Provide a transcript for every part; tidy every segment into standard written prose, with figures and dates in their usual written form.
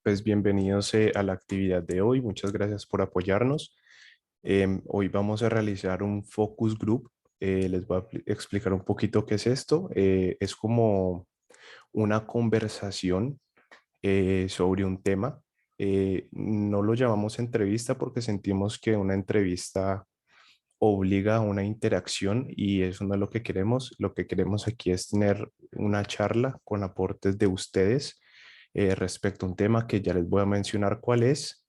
pues bienvenidos a la actividad de hoy. Muchas gracias por apoyarnos. Hoy vamos a realizar un focus group. Les voy a explicar un poquito qué es esto. Es como una conversación sobre un tema. No lo llamamos entrevista porque sentimos que una entrevista obliga a una interacción y eso no es lo que queremos. Lo que queremos aquí es tener una charla con aportes de ustedes respecto a un tema que ya les voy a mencionar cuál es.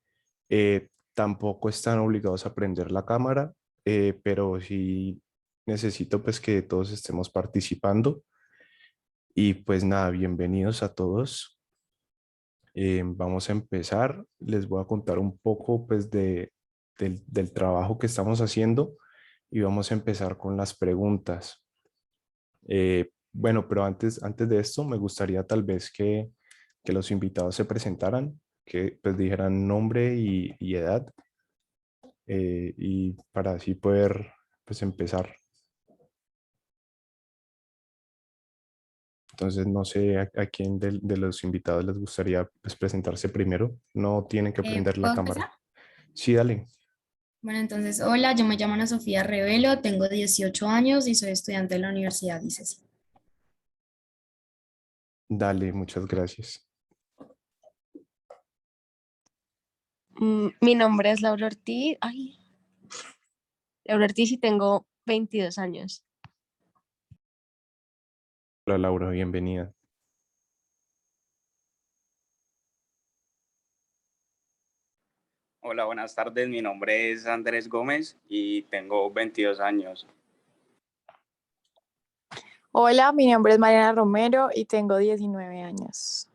Tampoco están obligados a prender la cámara, pero sí necesito pues que todos estemos participando. Y pues nada, bienvenidos a todos. Vamos a empezar. Les voy a contar un poco pues del trabajo que estamos haciendo y vamos a empezar con las preguntas. Bueno, pero antes de esto me gustaría tal vez que los invitados se presentaran, que pues dijeran nombre y edad y para así poder pues empezar. Entonces no sé a quién de los invitados les gustaría pues presentarse primero. No tienen que prender la ¿Puedo cámara. empezar? Sí, dale. Bueno, entonces, hola, yo me llamo Ana Sofía Revelo, tengo 18 años y soy estudiante de la Universidad ICESI. Dale, muchas gracias. Mi nombre es Laura Ortiz. Laura Ortiz y tengo 22 años. Hola Laura, bienvenida. Hola, buenas tardes. Mi nombre es Andrés Gómez y tengo 22 años. Hola, mi nombre es Mariana Romero y tengo 19 años.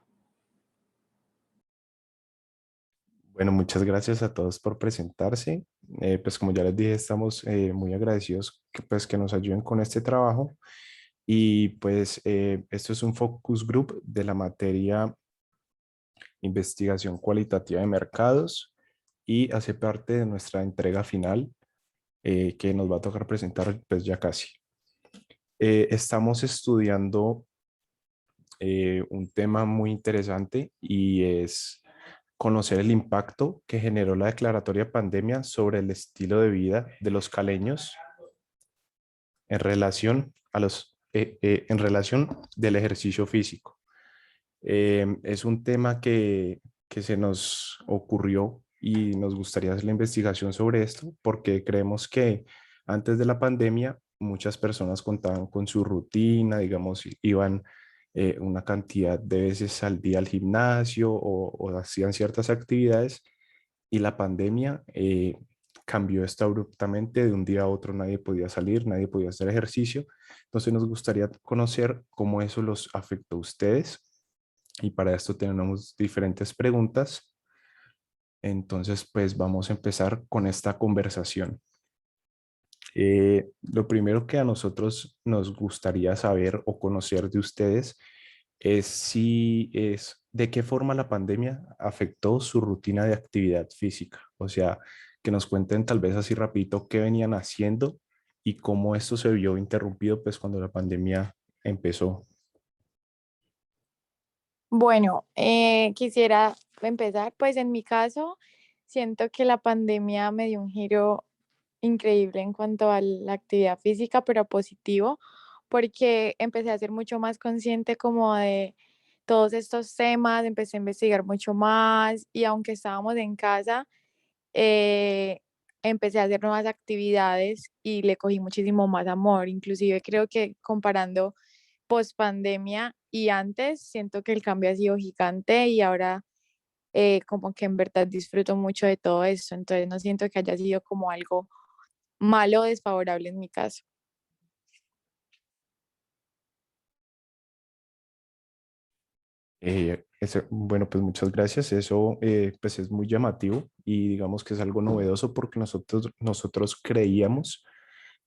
Bueno, muchas gracias a todos por presentarse. Pues como ya les dije, estamos muy agradecidos que nos ayuden con este trabajo. Y pues esto es un focus group de la materia Investigación Cualitativa de Mercados y hace parte de nuestra entrega final que nos va a tocar presentar pues ya casi. Estamos estudiando un tema muy interesante y es conocer el impacto que generó la declaratoria de pandemia sobre el estilo de vida de los caleños en relación a en relación del ejercicio físico. Es un tema que se nos ocurrió y nos gustaría hacer la investigación sobre esto porque creemos que antes de la pandemia muchas personas contaban con su rutina, digamos, iban una cantidad de veces al día al gimnasio o hacían ciertas actividades y la pandemia cambió esto abruptamente, de un día a otro nadie podía salir, nadie podía hacer ejercicio. Entonces nos gustaría conocer cómo eso los afectó a ustedes y para esto tenemos diferentes preguntas. Entonces, pues vamos a empezar con esta conversación. Lo primero que a nosotros nos gustaría saber o conocer de ustedes es de qué forma la pandemia afectó su rutina de actividad física. O sea, que nos cuenten tal vez así rapidito qué venían haciendo y cómo esto se vio interrumpido pues cuando la pandemia empezó. Bueno, quisiera empezar, pues en mi caso, siento que la pandemia me dio un giro increíble en cuanto a la actividad física, pero positivo, porque empecé a ser mucho más consciente como de todos estos temas, empecé a investigar mucho más y aunque estábamos en casa, eh, empecé a hacer nuevas actividades y le cogí muchísimo más amor. Inclusive creo que comparando post pandemia y antes, siento que el cambio ha sido gigante y ahora como que en verdad disfruto mucho de todo esto. Entonces no siento que haya sido como algo malo o desfavorable en mi caso. Bueno, pues muchas gracias. Eso pues es muy llamativo y digamos que es algo novedoso porque nosotros creíamos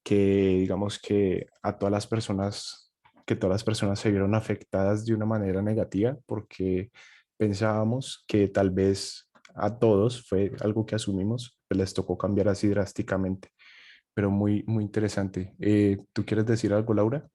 que digamos que a todas las personas, que todas las personas se vieron afectadas de una manera negativa porque pensábamos que tal vez a todos fue algo que asumimos, pues les tocó cambiar así drásticamente, pero muy, muy interesante. ¿Tú quieres decir algo, Laura?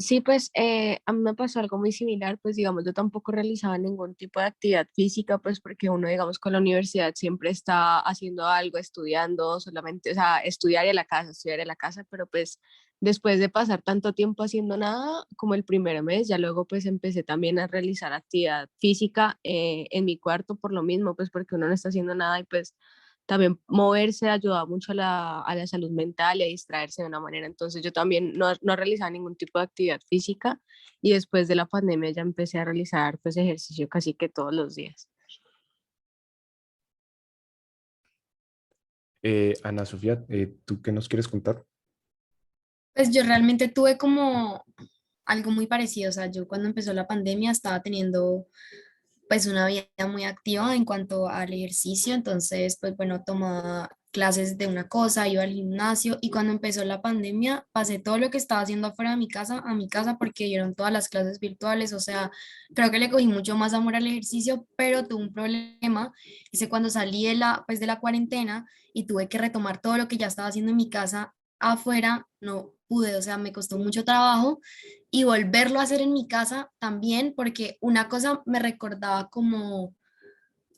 Sí, pues a mí me pasó algo muy similar, pues digamos, yo tampoco realizaba ningún tipo de actividad física, pues porque uno, digamos, con la universidad siempre está haciendo algo, estudiando solamente, o sea, estudiar y a la casa, pero pues después de pasar tanto tiempo haciendo nada, como el primer mes, ya luego pues empecé también a realizar actividad física en mi cuarto por lo mismo, pues porque uno no está haciendo nada y pues también moverse ayuda mucho a la salud mental y a distraerse de una manera. Entonces yo también no realizaba ningún tipo de actividad física y después de la pandemia ya empecé a realizar pues ejercicio casi que todos los días. Ana Sofía, ¿tú qué nos quieres contar? Pues yo realmente tuve como algo muy parecido, o sea, yo cuando empezó la pandemia estaba teniendo pues una vida muy activa en cuanto al ejercicio, entonces pues bueno, tomaba clases de una cosa, iba al gimnasio y cuando empezó la pandemia pasé todo lo que estaba haciendo afuera de mi casa a mi casa porque dieron todas las clases virtuales, o sea, creo que le cogí mucho más amor al ejercicio, pero tuve un problema, hice cuando salí de la cuarentena y tuve que retomar todo lo que ya estaba haciendo en mi casa afuera, no pude, o sea, me costó mucho trabajo y volverlo a hacer en mi casa también, porque una cosa me recordaba como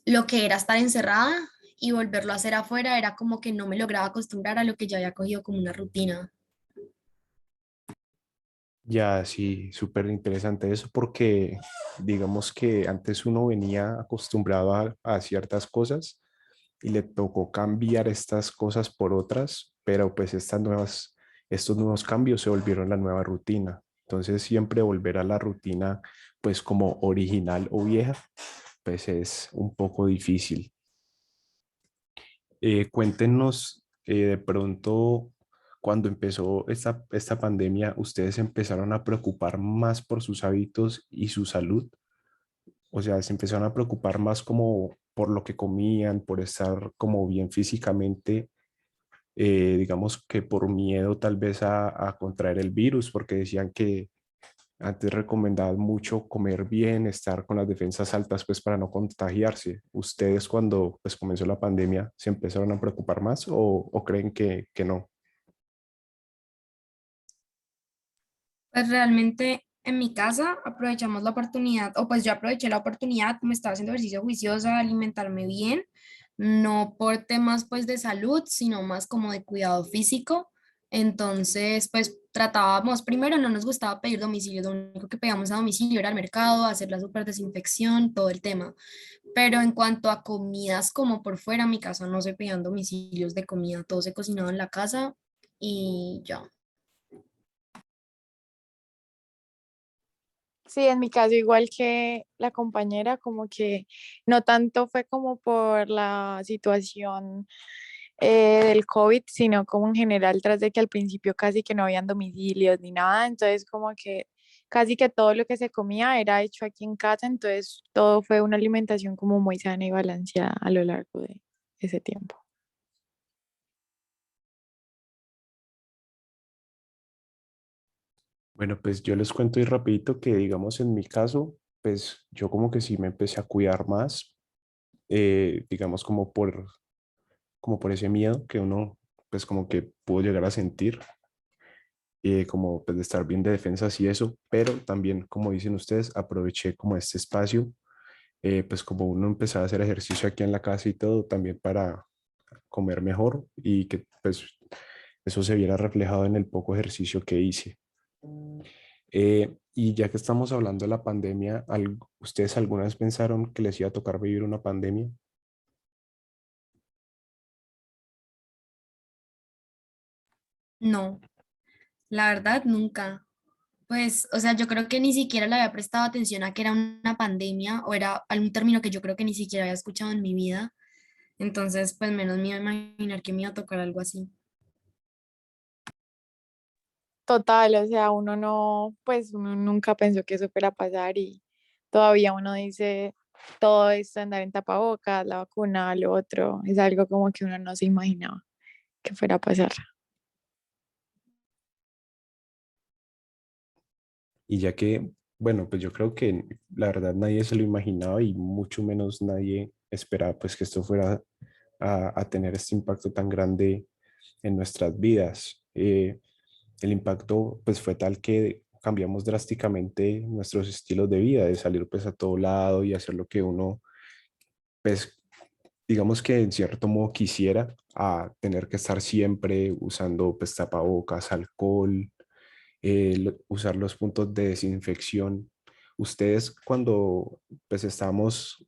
lo que era estar encerrada y volverlo a hacer afuera era como que no me lograba acostumbrar a lo que ya había cogido como una rutina. Ya, sí, súper interesante eso porque digamos que antes uno venía acostumbrado a ciertas cosas y le tocó cambiar estas cosas por otras, pero pues estos nuevos cambios se volvieron la nueva rutina. Entonces siempre volver a la rutina pues como original o vieja, pues es un poco difícil. Cuéntenos de pronto, cuando empezó esta pandemia, ¿ustedes empezaron a preocupar más por sus hábitos y su salud? O sea, se empezaron a preocupar más como por lo que comían, por estar como bien físicamente, digamos que por miedo tal vez a contraer el virus, porque decían que antes recomendaban mucho comer bien, estar con las defensas altas, pues para no contagiarse. ¿Ustedes cuando pues comenzó la pandemia se empezaron a preocupar más o creen que no? Pues realmente en mi casa aprovechamos la oportunidad, o pues yo aproveché la oportunidad, me estaba haciendo ejercicio juiciosa, de alimentarme bien, no por temas pues de salud, sino más como de cuidado físico. Entonces, pues tratábamos, primero no nos gustaba pedir domicilio, lo único que pedíamos a domicilio era al mercado, hacer la super desinfección, todo el tema. Pero en cuanto a comidas como por fuera, en mi casa no se pedían domicilios de comida, todo se cocinaba en la casa y ya. Sí, en mi caso, igual que la compañera, como que no tanto fue como por la situación del COVID, sino como en general, tras de que al principio casi que no habían domicilios ni nada, entonces como que casi que todo lo que se comía era hecho aquí en casa, entonces todo fue una alimentación como muy sana y balanceada a lo largo de ese tiempo. Bueno, pues yo les cuento y rapidito que digamos en mi caso, pues yo como que sí me empecé a cuidar más, digamos como por ese miedo que uno pues como que pudo llegar a sentir, como pues de estar bien de defensas y eso, pero también como dicen ustedes, aproveché como este espacio, pues como uno empezaba a hacer ejercicio aquí en la casa y todo, también para comer mejor y que pues eso se viera reflejado en el poco ejercicio que hice. Y ya que estamos hablando de la pandemia, ¿ustedes alguna vez pensaron que les iba a tocar vivir una pandemia? No, la verdad nunca. Pues, o sea, yo creo que ni siquiera le había prestado atención a que era una pandemia o era algún término que yo creo que ni siquiera había escuchado en mi vida. Entonces, pues menos me iba a imaginar que me iba a tocar algo así. Total, o sea, uno no, pues uno nunca pensó que eso fuera a pasar y todavía uno dice todo esto, andar en tapabocas, la vacuna, lo otro, es algo como que uno no se imaginaba que fuera a pasar. Y ya que, bueno, pues yo creo que la verdad nadie se lo imaginaba y mucho menos nadie esperaba pues que esto fuera a tener este impacto tan grande en nuestras vidas. El impacto pues fue tal que cambiamos drásticamente nuestros estilos de vida, de salir pues a todo lado y hacer lo que uno, pues digamos que en cierto modo quisiera, a tener que estar siempre usando pues tapabocas, alcohol, usar los puntos de desinfección. Ustedes cuando pues estamos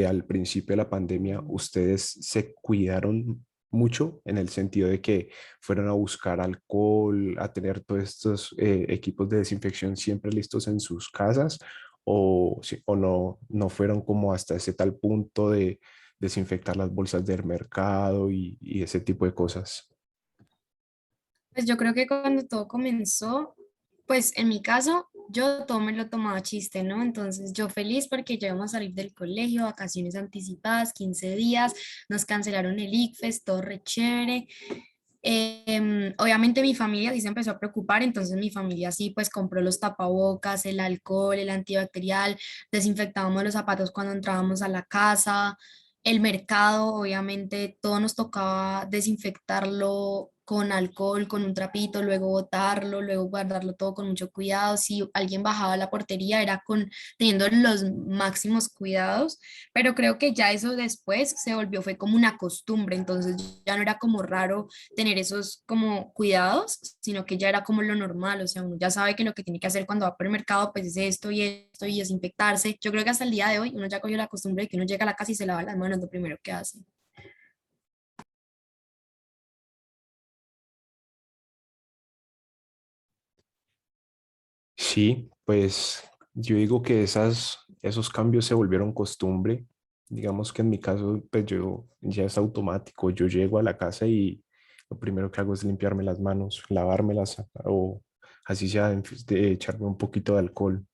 al principio de la pandemia, ustedes se cuidaron mucho en el sentido de que fueron a buscar alcohol, a tener todos estos equipos de desinfección siempre listos en sus casas o no fueron como hasta ese tal punto de desinfectar las bolsas del mercado y ese tipo de cosas. Pues yo creo que cuando todo comenzó, pues en mi caso, yo todo me lo tomaba a chiste, ¿no? Entonces yo feliz porque ya íbamos a salir del colegio, vacaciones anticipadas, 15 días, nos cancelaron el ICFES, todo re chévere. Obviamente mi familia sí se empezó a preocupar, entonces mi familia sí pues compró los tapabocas, el alcohol, el antibacterial, desinfectábamos los zapatos cuando entrábamos a la casa, el mercado, obviamente todo nos tocaba desinfectarlo con alcohol, con un trapito, luego botarlo, luego guardarlo todo con mucho cuidado. Si alguien bajaba a la portería era con teniendo los máximos cuidados, pero creo que ya eso después se volvió, fue como una costumbre, entonces ya no era como raro tener esos como cuidados, sino que ya era como lo normal, o sea, uno ya sabe que lo que tiene que hacer cuando va por el mercado, pues es esto y desinfectarse. Yo creo que hasta el día de hoy uno ya cogió la costumbre de que uno llega a la casa y se lava las manos, lo primero que hace. Sí, pues yo digo que esos cambios se volvieron costumbre. Digamos que en mi caso, pues yo ya es automático. Yo llego a la casa y lo primero que hago es limpiarme las manos, lavármelas o así sea de echarme un poquito de alcohol.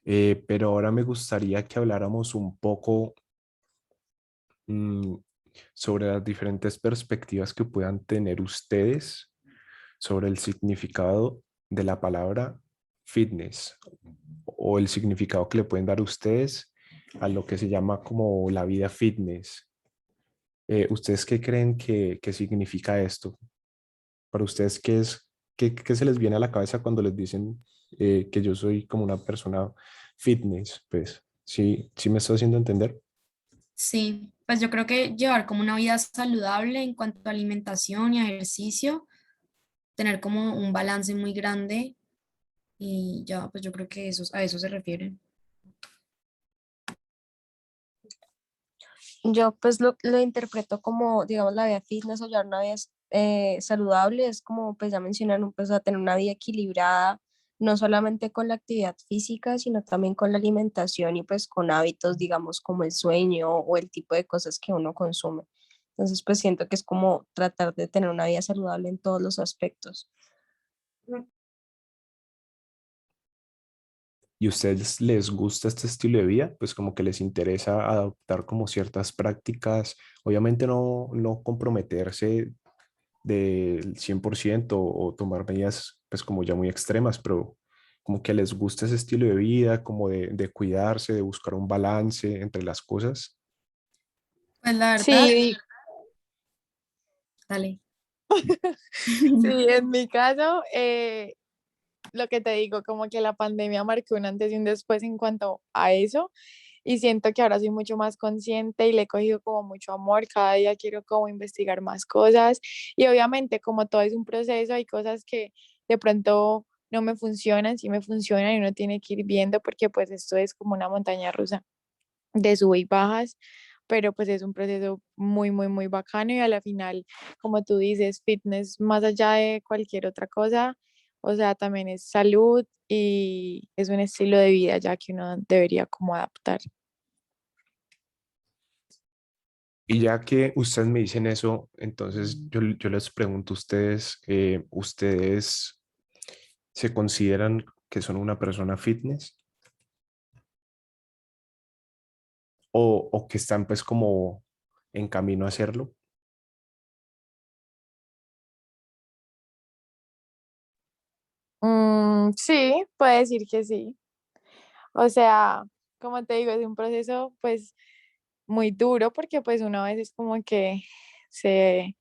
Pero ahora me gustaría que habláramos un poco mm, sobre las diferentes perspectivas que puedan tener ustedes sobre el significado de la palabra fitness o el significado que le pueden dar ustedes a lo que se llama como la vida fitness. ¿Ustedes qué creen que significa esto? Para ustedes, qué se les viene a la cabeza cuando les dicen que yo soy como una persona fitness? Pues sí, sí me estoy haciendo entender. Sí, pues yo creo que llevar como una vida saludable en cuanto a alimentación y ejercicio, tener como un balance muy grande y ya, pues yo creo que a eso se refiere. Yo pues lo interpreto como, digamos, la vida fitness o llevar una vida saludable, es como pues ya mencionaron, pues a tener una vida equilibrada, no solamente con la actividad física, sino también con la alimentación y pues con hábitos, digamos, como el sueño o el tipo de cosas que uno consume. Entonces pues siento que es como tratar de tener una vida saludable en todos los aspectos. ¿Y a ustedes les gusta este estilo de vida? Pues como que les interesa adoptar como ciertas prácticas, obviamente no comprometerse del 100% o tomar medidas pues como ya muy extremas, pero como que les gusta ese estilo de vida, como de cuidarse, de buscar un balance entre las cosas. Pues la verdad, Sí, dale. sí, en mi caso, lo que te digo, como que la pandemia marcó un antes y un después en cuanto a eso. Y siento que ahora soy mucho más consciente y le he cogido como mucho amor, cada día quiero como investigar más cosas y obviamente como todo es un proceso, hay cosas que de pronto no me funcionan, sí me funcionan y uno tiene que ir viendo porque pues esto es como una montaña rusa de sube y bajas, pero pues es un proceso muy, muy, muy bacano y a la final, como tú dices, fitness más allá de cualquier otra cosa, o sea, también es salud y es un estilo de vida ya que uno debería como adaptar. Y ya que ustedes me dicen eso, entonces yo les pregunto a ustedes, ¿ustedes se consideran que son una persona fitness o que están pues como en camino a hacerlo? Sí, puede decir que sí. O sea, como te digo, es un proceso pues muy duro porque pues uno a veces como que se,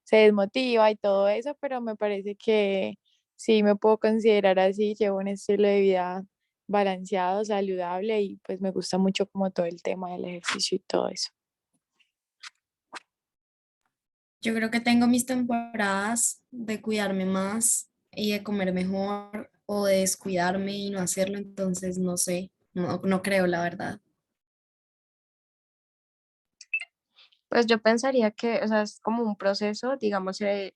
se desmotiva y todo eso, pero me parece que sí me puedo considerar así, llevo un estilo de vida balanceado, saludable y pues me gusta mucho como todo el tema del ejercicio y todo eso. Yo creo que tengo mis temporadas de cuidarme más y de comer mejor o de descuidarme y no hacerlo, entonces no sé, no creo la verdad. Pues yo pensaría que, o sea, es como un proceso, digamos, que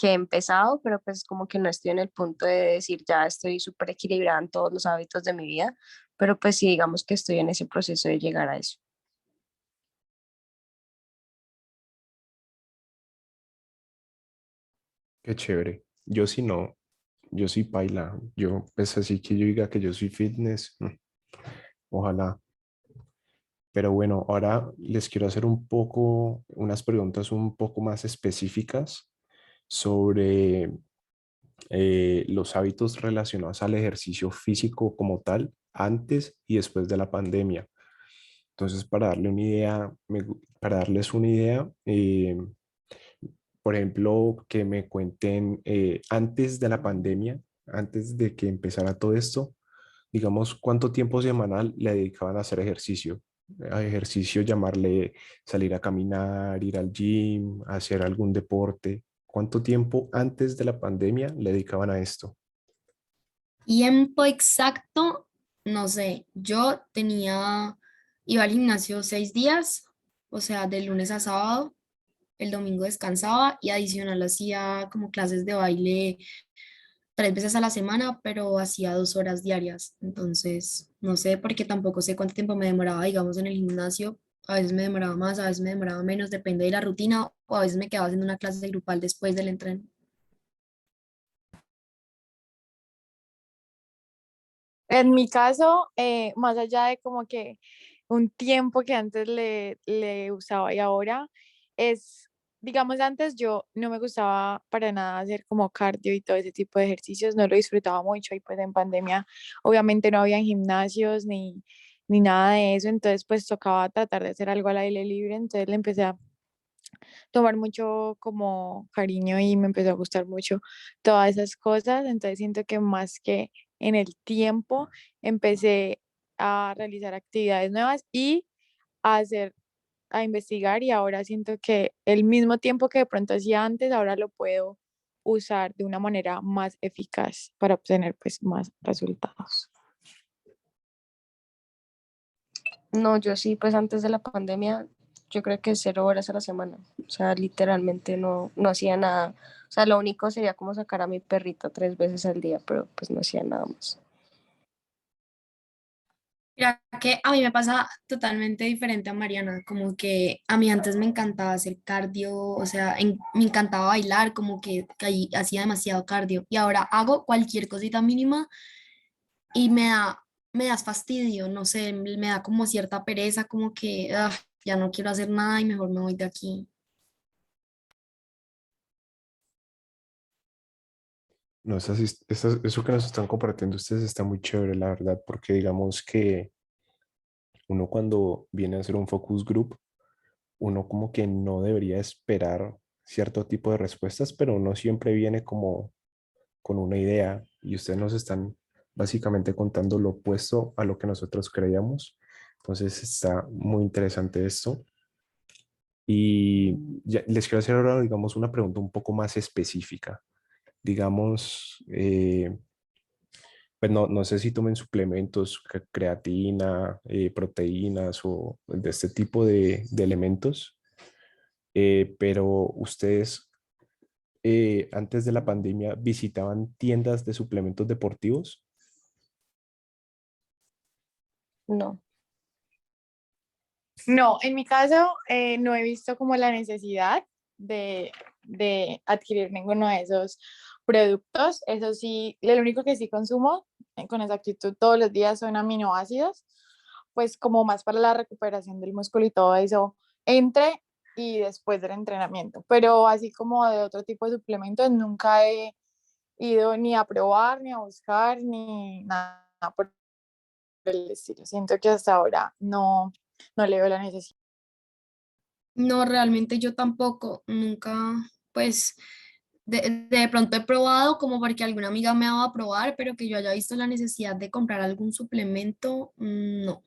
he empezado, pero pues como que no estoy en el punto de decir ya estoy súper equilibrada en todos los hábitos de mi vida, pero pues sí, digamos que estoy en ese proceso de llegar a eso. Qué chévere. Yo sí no, yo sí paila. Yo, pues así que yo diga que yo soy fitness, ojalá. Pero bueno, ahora les quiero hacer unas preguntas un poco más específicas sobre los hábitos relacionados al ejercicio físico como tal, antes y después de la pandemia. Entonces, para darle una idea, para darles una idea, por ejemplo, que me cuenten antes de la pandemia, antes de que empezara todo esto, digamos, cuánto tiempo semanal le dedicaban a hacer ejercicio. A ejercicio, llamarle salir a caminar, ir al gym, hacer algún deporte. ¿Cuánto tiempo antes de la pandemia le dedicaban a esto? Tiempo exacto, no sé, iba al gimnasio 6 días, o sea, de lunes a sábado, el domingo descansaba y adicional hacía como clases de baile 3 veces a la semana, pero hacía 2 horas diarias. Entonces, no sé, porque tampoco sé cuánto tiempo me demoraba, digamos, en el gimnasio. A veces me demoraba más, a veces me demoraba menos, depende de la rutina, o a veces me quedaba haciendo una clase grupal después del entreno. En mi caso, más allá de como que un tiempo que antes le usaba y ahora es, digamos, antes yo no me gustaba para nada hacer como cardio y todo ese tipo de ejercicios, no lo disfrutaba mucho y pues en pandemia obviamente no había gimnasios ni nada de eso, entonces pues tocaba tratar de hacer algo al aire libre, entonces le empecé a tomar mucho como cariño y me empezó a gustar mucho todas esas cosas. Entonces siento que más que en el tiempo empecé a realizar actividades nuevas y a hacer, a investigar y ahora siento que el mismo tiempo que de pronto hacía antes, ahora lo puedo usar de una manera más eficaz para obtener pues más resultados. No, yo sí, pues antes de la pandemia, yo creo que 0 horas a la semana. O sea, literalmente no hacía nada. O sea, lo único sería como sacar a mi perrito 3 veces al día, pero pues no hacía nada más. Mira que a mí me pasa totalmente diferente a Mariana, como que a mí antes me encantaba hacer cardio, o sea, me encantaba bailar, como que ahí hacía demasiado cardio y ahora hago cualquier cosita mínima y me das fastidio, no sé, me da como cierta pereza, como que ya no quiero hacer nada y mejor me voy de aquí. No, eso que nos están compartiendo ustedes está muy chévere, la verdad, porque digamos que uno cuando viene a hacer un focus group, uno como que no debería esperar cierto tipo de respuestas, pero uno siempre viene como con una idea y ustedes nos están básicamente contando lo opuesto a lo que nosotros creíamos. Entonces está muy interesante esto. Y les quiero hacer ahora, digamos, una pregunta un poco más específica. Digamos, pues no sé si tomen suplementos, creatina, proteínas o de este tipo de elementos, pero ustedes antes de la pandemia visitaban tiendas de suplementos deportivos. No. No, en mi caso no he visto como la necesidad de adquirir ninguno de esos productos. Eso sí, lo único que sí consumo con exactitud todos los días son aminoácidos, pues como más para la recuperación del músculo y todo eso, entre y después del entrenamiento. Pero así como de otro tipo de suplementos, nunca he ido ni a probar, ni a buscar, ni nada por el estilo. Siento que hasta ahora no le veo la necesidad. No, realmente yo tampoco, nunca, pues de pronto he probado como porque alguna amiga me ha dado a probar, pero que yo haya visto la necesidad de comprar algún suplemento, no.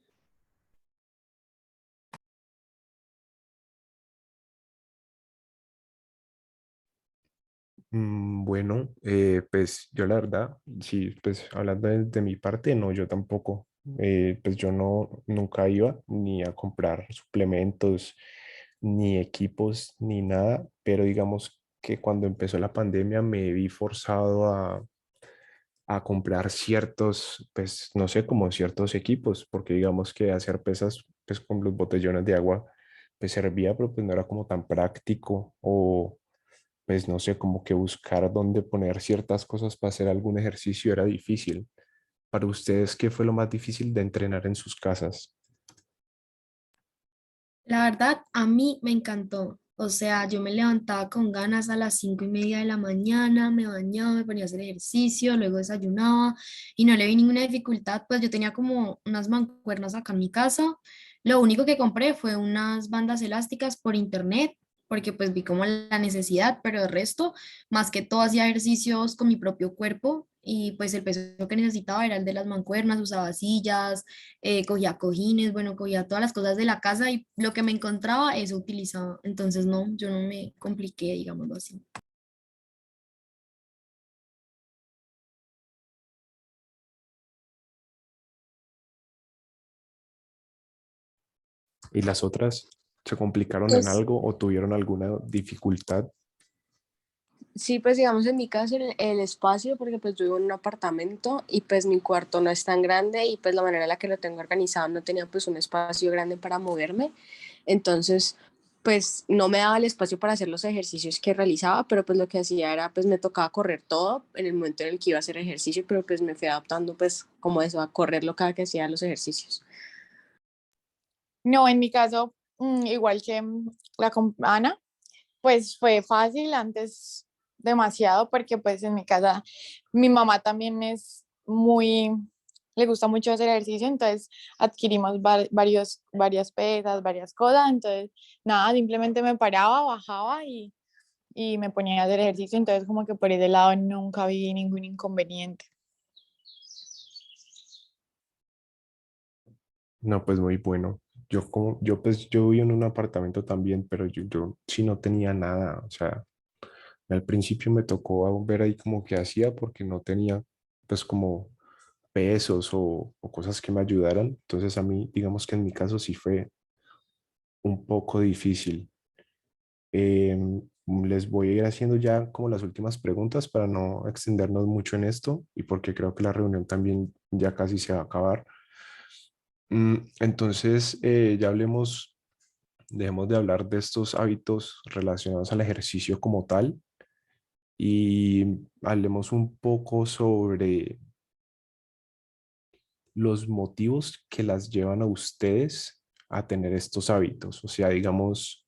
Bueno, pues yo la verdad, sí, pues hablando de mi parte, no, yo tampoco, pues yo no, nunca iba ni a comprar suplementos, ni equipos, ni nada, pero digamos que cuando empezó la pandemia me vi forzado a comprar ciertos, pues no sé, como ciertos equipos, porque digamos que hacer pesas, pues con los botellones de agua, pues servía, pero pues no era como tan práctico o pues no sé, como que buscar dónde poner ciertas cosas para hacer algún ejercicio era difícil. Para ustedes, ¿qué fue lo más difícil de entrenar en sus casas? La verdad, a mí me encantó. O sea, yo me levantaba con ganas a las 5:30 de la mañana, me bañaba, me ponía a hacer ejercicio, luego desayunaba y no le vi ninguna dificultad. Pues yo tenía como unas mancuernas acá en mi casa. Lo único que compré fue unas bandas elásticas por internet, porque pues vi como la necesidad, pero el resto, más que todo, hacía ejercicios con mi propio cuerpo y pues el peso que necesitaba era el de las mancuernas, usaba sillas, cogía cojines, bueno, cogía todas las cosas de la casa y lo que me encontraba, eso utilizaba. Entonces, no, yo no me compliqué, digámoslo así. ¿Y las otras se complicaron en Pues algo o tuvieron alguna dificultad? sí, pues digamos en mi caso el espacio, porque pues yo vivo en un apartamento y pues mi cuarto no es tan grande y pues la manera en la que lo tengo organizado no tenía pues un espacio grande para moverme, entonces pues no me daba el espacio para hacer los ejercicios que realizaba, pero pues lo que hacía era pues me tocaba correr todo en el momento en el que iba a hacer ejercicio, pero pues me fui adaptando pues como eso, a correrlo cada que hacía los ejercicios. No, en mi caso, igual que Ana, pues fue fácil antes demasiado porque pues en mi casa mi mamá también es muy, le gusta mucho hacer ejercicio, entonces adquirimos varias pesas, varias cosas, entonces nada, simplemente me paraba, bajaba y me ponía a hacer ejercicio, entonces como que por ese lado nunca vi ningún inconveniente. No, pues muy bueno. Yo pues yo vivo en un apartamento también, pero yo sí no tenía nada. O sea, al principio me tocó ver ahí como que hacía porque no tenía pues como pesos o cosas que me ayudaran. Entonces a mí, digamos que en mi caso sí fue un poco difícil. Les voy a ir haciendo ya como las últimas preguntas para no extendernos mucho en esto y porque creo que la reunión también ya casi se va a acabar. Entonces, ya hablemos, dejemos de hablar de estos hábitos relacionados al ejercicio como tal y hablemos un poco sobre los motivos que las llevan a ustedes a tener estos hábitos. O sea, digamos,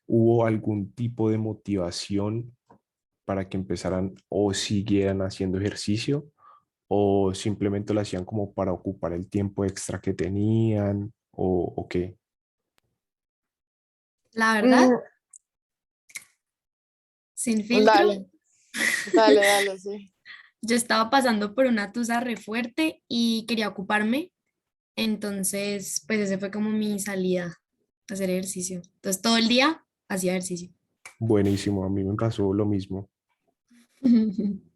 ¿hubo algún tipo de motivación para que empezaran o siguieran haciendo ejercicio o simplemente lo hacían como para ocupar el tiempo extra que tenían o qué? La verdad, Mm, sin filtro, dale, dale, sí. yo estaba pasando por una tusa re fuerte y quería ocuparme, entonces, pues ese fue como mi salida, hacer ejercicio. Entonces, todo el día hacía ejercicio. Buenísimo, a mí me pasó lo mismo.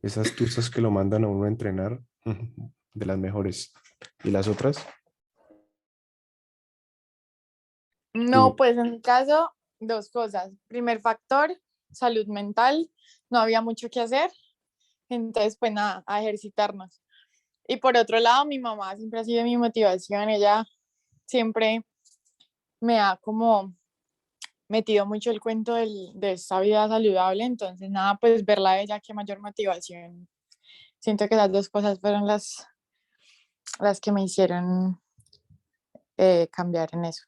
Esas tusas que lo mandan a uno a entrenar, de las mejores. ¿Y las otras? No, Tú, pues en mi caso, dos cosas. Primer factor, salud mental, no había mucho que hacer, entonces pues nada, a ejercitarnos. Y por otro lado, mi mamá siempre ha sido mi motivación, ella siempre me ha como metido mucho el cuento de esta vida saludable, entonces nada, pues verla a ella, qué mayor motivación. Siento que las dos cosas fueron las que me hicieron cambiar en eso.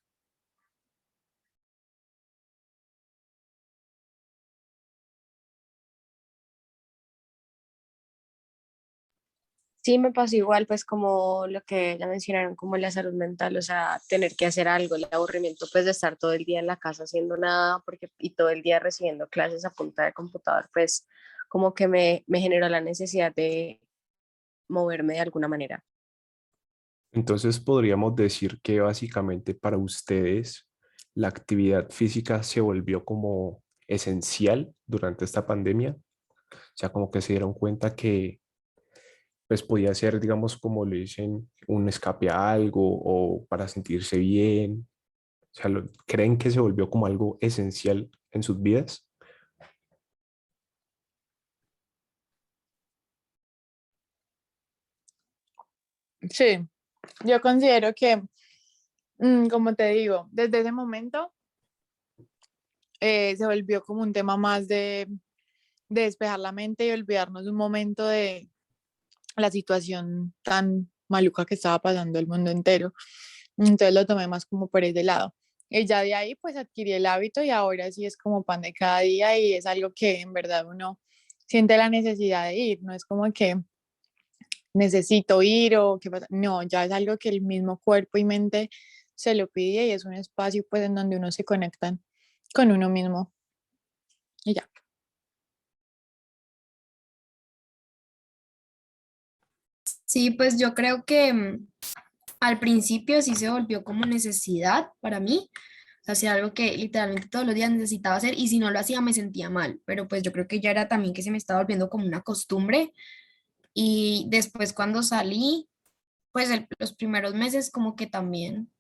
Sí, me pasó igual, pues como lo que ya mencionaron, como la salud mental, o sea, tener que hacer algo, el aburrimiento, pues de estar todo el día en la casa haciendo nada, porque y todo el día recibiendo clases a punta de computador, pues como que me generó la necesidad de moverme de alguna manera. Entonces podríamos decir que básicamente para ustedes la actividad física se volvió como esencial durante esta pandemia. O sea, como que se dieron cuenta que pues podía ser, digamos, como le dicen, un escape a algo o para sentirse bien. O sea, ¿creen que se volvió como algo esencial en sus vidas? Sí, yo considero que, como te digo, desde ese momento se volvió como un tema más de despejar la mente y olvidarnos un momento de la situación tan maluca que estaba pasando el mundo entero. Entonces lo tomé más como por ese lado. Y ya de ahí pues adquirí el hábito y ahora sí es como pan de cada día y es algo que en verdad uno siente la necesidad de ir, no es como que necesito ir o qué pasa, no, ya es algo que el mismo cuerpo y mente se lo pide y es un espacio pues en donde uno se conecta con uno mismo y ya. Sí, pues yo creo que al principio sí se volvió como necesidad para mí, hacía algo que literalmente todos los días necesitaba hacer y si no lo hacía me sentía mal, pero pues yo creo que ya era también que se me estaba volviendo como una costumbre y después cuando salí, pues los primeros meses como que también,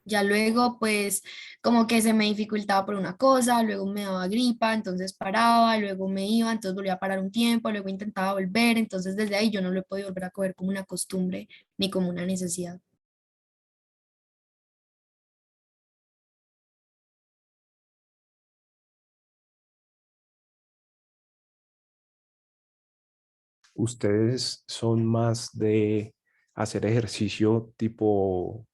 ya luego pues como que se me dificultaba por una cosa, luego me daba gripa, entonces paraba, luego me iba, entonces volvía a parar un tiempo, luego intentaba volver, entonces desde ahí yo no lo he podido volver a coger como una costumbre ni como una necesidad. ¿Ustedes son más de hacer ejercicio tipo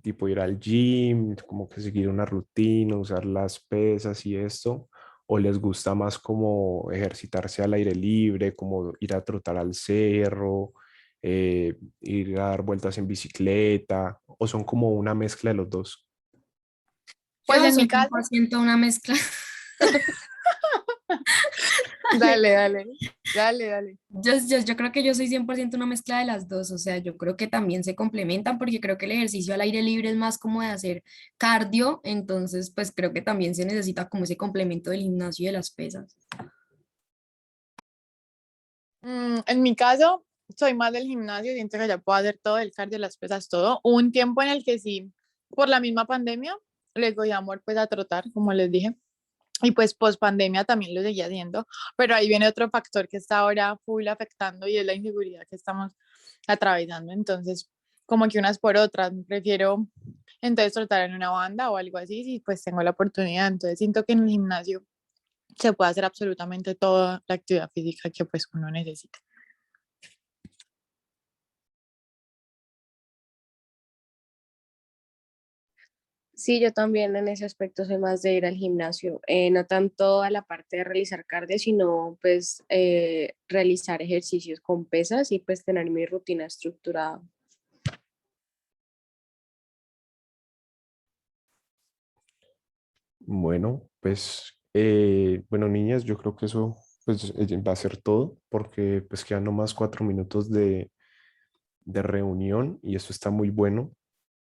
ir al gym, como que seguir una rutina, usar las pesas y esto? ¿O les gusta más como ejercitarse al aire libre, como ir a trotar al cerro, ir a dar vueltas en bicicleta? ¿O son como una mezcla de los dos? Pues Yo en soy mi cien caso, por ciento una mezcla. dale, dale, dale, dale. Yo creo que yo soy 100% una mezcla de las dos, o sea, yo creo que también se complementan porque creo que el ejercicio al aire libre es más como de hacer cardio, entonces pues creo que también se necesita como ese complemento del gimnasio y de las pesas. En mi caso, soy más del gimnasio, siento que ya puedo hacer todo, el cardio, las pesas, todo. Hubo un tiempo en el que sí, por la misma pandemia, le cogí amor pues a trotar, como les dije. Y pues post pandemia también lo seguía haciendo, pero ahí viene otro factor que está ahora full afectando y es la inseguridad que estamos atravesando. Entonces, como que unas por otras, prefiero entonces trotar en una banda o algo así, si pues tengo la oportunidad. Entonces, siento que en el gimnasio se puede hacer absolutamente toda la actividad física que pues uno necesita. Sí, yo también en ese aspecto soy más de ir al gimnasio, no tanto a la parte de realizar cardio, sino pues realizar ejercicios con pesas y pues tener mi rutina estructurada. Bueno, pues, bueno, niñas, yo creo que eso pues, va a ser todo, porque pues quedan nomás 4 minutos de reunión y eso está muy bueno.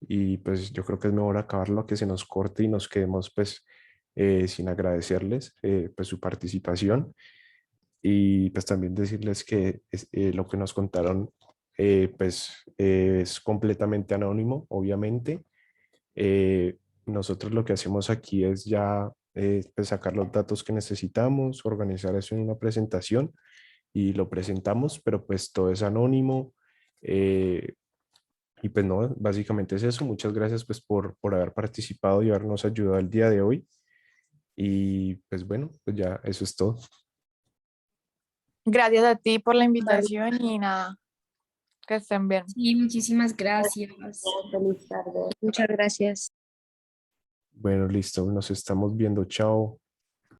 Y pues yo creo que es mejor acabarlo a que se nos corte y nos quedemos pues sin agradecerles pues su participación y pues también decirles que lo que nos contaron es completamente anónimo, obviamente. Nosotros lo que hacemos aquí es ya pues sacar los datos que necesitamos, organizar eso en una presentación y lo presentamos, pero pues todo es anónimo. eh, y pues no, básicamente es eso. Muchas gracias pues por haber participado y habernos ayudado el día de hoy. Y pues bueno, pues ya eso es todo. Gracias a ti por la Vale, invitación y nada, que estén bien. Sí, muchísimas gracias. feliz tarde. Muchas gracias. Bueno, listo, nos estamos viendo. Chao.